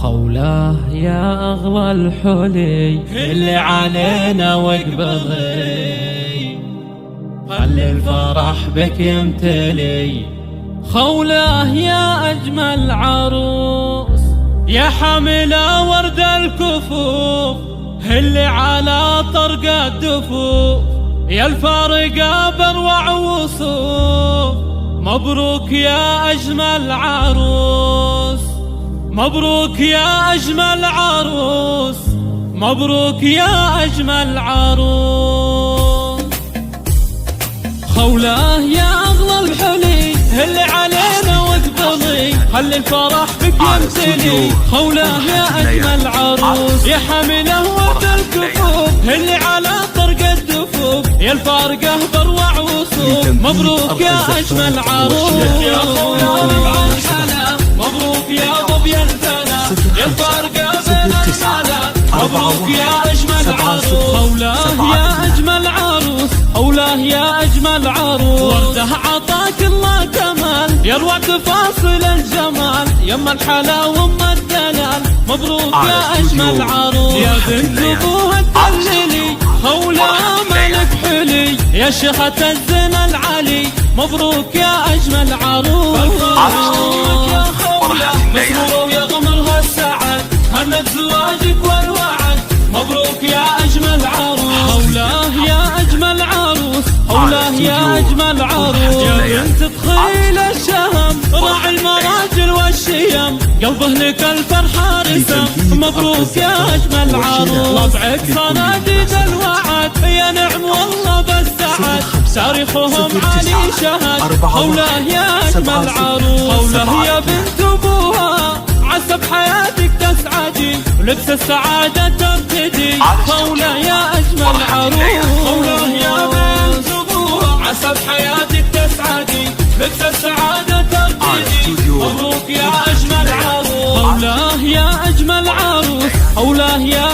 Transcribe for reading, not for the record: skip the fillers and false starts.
خولاه يا أغلى الحلي اللي علينا واقبضي، خلي الفرح بك يمتلي. خولاه يا أجمل عروس يا حاملة ورد الكفوف اللي على طرق الدفوف، يا الفارقة بروع وصوف. مبروك يا أجمل عروس، مبروك يا أجمل عروس، مبروك يا أجمل عروس. خولاه يا أغلى الحلي اللي علينا واقبضي، خلي الفرح بك يمتلي. خولاه يا أجمل عروس يا حاملة ورد الكفوف اللي على طرق الدفوف، يا الفارقة بروع وصوف. مبروك يا أجمل عروس يا خولاه ربع الحلا، مبروك يا ظبي الفلا، يا الفارقة بين الحلا. مبروك يا أجمل عروس. خولاه يا أجمل عروس، خولاه يا أجمل عروس. ورده عطاك الله كمال، يروع تفاصيل الجمال، يما الحلا وام الدلال. مبروك يا أجمل عروس يا بنت أبوها الدليلي. خولاه ملك حلي يا شيخة الزنا العلي. مبروك يا أجمل عروس. مبروك يا خولاه مسرورة ويا غمرها السعد، هنت زواجك والوعد. مبروك يا أجمل عروس. خولاه يا أجمل عروس، خولاه يا أجمل عروس. يا بنت تخيل الشهم راعي المراجل والشيم، قلبه لك الفرحة رسم. مبروك يا أجمل عروس. طبعك صناديد الوعد يا نعم والله بالسعد، تاريخهم عالي شهد. خولاه يا أجمل عروس. خولاه يا بنت أبوها عسى بحياتك تسعدي، ولبس السعادة تبتدي. خولاه يا أجمل عروس. خولاه يا بنت أبوها عسى بحياتك تسعدي، لبس السعادة تبتدي. مبروك يا أجمل عروس. خولاه يا أجمل عروس، خولاه يا